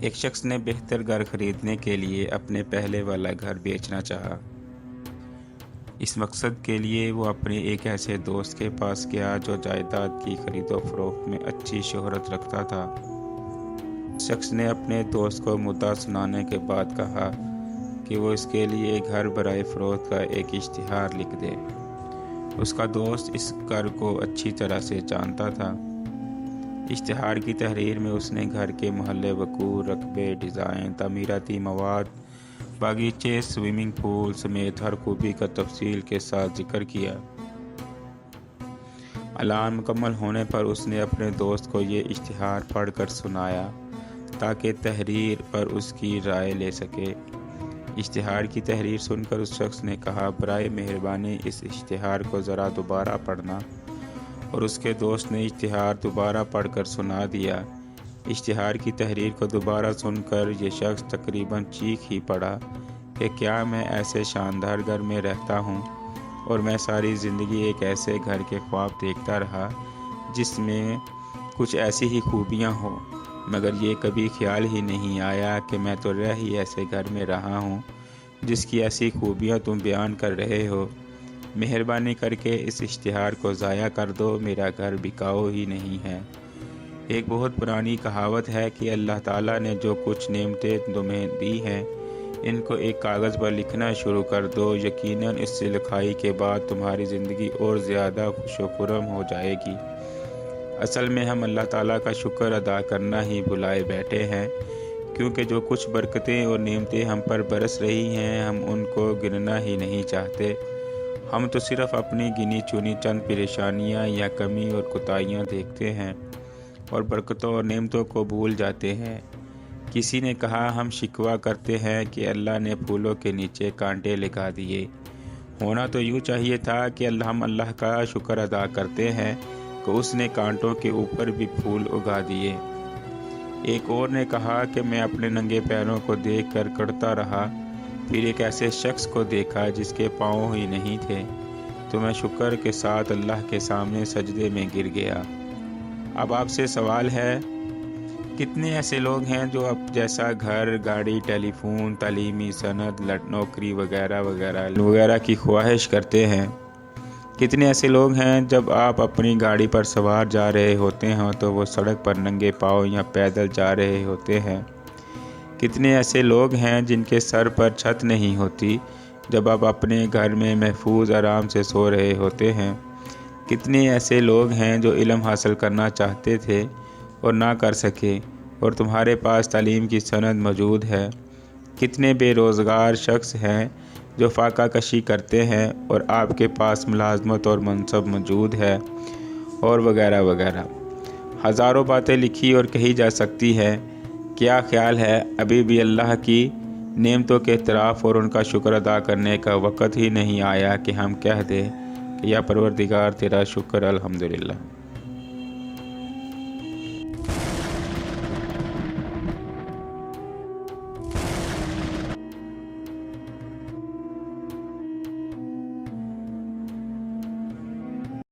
ایک شخص نے بہتر گھر خریدنے کے لیے اپنے پہلے والا گھر بیچنا چاہا۔ اس مقصد کے لیے وہ اپنے ایک ایسے دوست کے پاس گیا جو جائیداد کی خرید و فروخت میں اچھی شہرت رکھتا تھا۔ شخص نے اپنے دوست کو مدعا سنانے کے بعد کہا کہ وہ اس کے لیے گھر برائے فروخت کا ایک اشتہار لکھ دے۔ اس کا دوست اس گھر کو اچھی طرح سے جانتا تھا۔ اشتہار کی تحریر میں اس نے گھر کے محلِ وقوع، رقبے، ڈیزائن، تعمیراتی مواد، باغیچے، سوئمنگ پول سمیت ہر خوبی کا تفصیل کے ساتھ ذکر کیا۔ اعلان مکمل ہونے پر اس نے اپنے دوست کو یہ اشتہار پڑھ کر سنایا تاکہ تحریر پر اس کی رائے لے سکے۔ اشتہار کی تحریر سن کر اس شخص نے کہا، برائے مہربانی اس اشتہار کو ذرا دوبارہ پڑھنا، اور اس کے دوست نے اشتہار دوبارہ پڑھ کر سنا دیا۔ اشتہار کی تحریر کو دوبارہ سن کر یہ شخص تقریباً چیخ ہی پڑا کہ کیا میں ایسے شاندار گھر میں رہتا ہوں اور میں ساری زندگی ایک ایسے گھر کے خواب دیکھتا رہا جس میں کچھ ایسی ہی خوبیاں ہوں، مگر یہ کبھی خیال ہی نہیں آیا کہ میں تو رہ ہی ایسے گھر میں رہا ہوں جس کی ایسی خوبیاں تم بیان کر رہے ہو۔ مہربانی کر کے اس اشتہار کو ضائع کر دو، میرا گھر بکاؤ ہی نہیں ہے۔ ایک بہت پرانی کہاوت ہے کہ اللہ تعالیٰ نے جو کچھ نعمتیں تمہیں دی ہیں ان کو ایک کاغذ پر لکھنا شروع کر دو، یقیناً اس سے لکھائی کے بعد تمہاری زندگی اور زیادہ خوش و خرم ہو جائے گی۔ اصل میں ہم اللہ تعالیٰ کا شکر ادا کرنا ہی بھلائے بیٹھے ہیں، کیونکہ جو کچھ برکتیں اور نعمتیں ہم پر برس رہی ہیں ہم ان کو گننا ہی نہیں چاہتے۔ ہم تو صرف اپنی گنی چنی چند پریشانیاں یا کمی اور کوتاہیاں دیکھتے ہیں اور برکتوں اور نعمتوں کو بھول جاتے ہیں۔ کسی نے کہا، ہم شکوہ کرتے ہیں کہ اللہ نے پھولوں کے نیچے کانٹے لگا دیے۔ ہونا تو یوں چاہیے تھا کہ ہم اللہ کا شکر ادا کرتے ہیں کہ اس نے کانٹوں کے اوپر بھی پھول اگا دیے۔ ایک اور نے کہا کہ میں اپنے ننگے پیروں کو دیکھ کر کڑتا رہا، پھر ایک ایسے شخص کو دیکھا جس کے پاؤں ہی نہیں تھے، تو میں شکر کے ساتھ اللہ کے سامنے سجدے میں گر گیا۔ اب آپ سے سوال ہے، کتنے ایسے لوگ ہیں جو اب جیسا گھر، گاڑی، ٹیلی فون، تعلیمی سند، نوکری وغیرہ وغیرہ وغیرہ کی خواہش کرتے ہیں؟ کتنے ایسے لوگ ہیں جب آپ اپنی گاڑی پر سوار جا رہے ہوتے ہیں تو وہ سڑک پر ننگے پاؤں یا پیدل جا رہے ہوتے ہیں؟ کتنے ایسے لوگ ہیں جن کے سر پر چھت نہیں ہوتی جب آپ اپنے گھر میں محفوظ آرام سے سو رہے ہوتے ہیں؟ کتنے ایسے لوگ ہیں جو علم حاصل کرنا چاہتے تھے اور نہ کر سکے اور تمہارے پاس تعلیم کی سند موجود ہے؟ کتنے بے روزگار شخص ہیں جو فاقہ کشی کرتے ہیں اور آپ کے پاس ملازمت اور منصب موجود ہے، اور وغیرہ وغیرہ۔ ہزاروں باتیں لکھی اور کہی جا سکتی ہے۔ کیا خیال ہے ابھی بھی اللہ کی نعمتوں کے اعتراف اور ان کا شکر ادا کرنے کا وقت ہی نہیں آیا کہ ہم کہہ دیں کہ یا پروردگار تیرا شکر الحمدللہ۔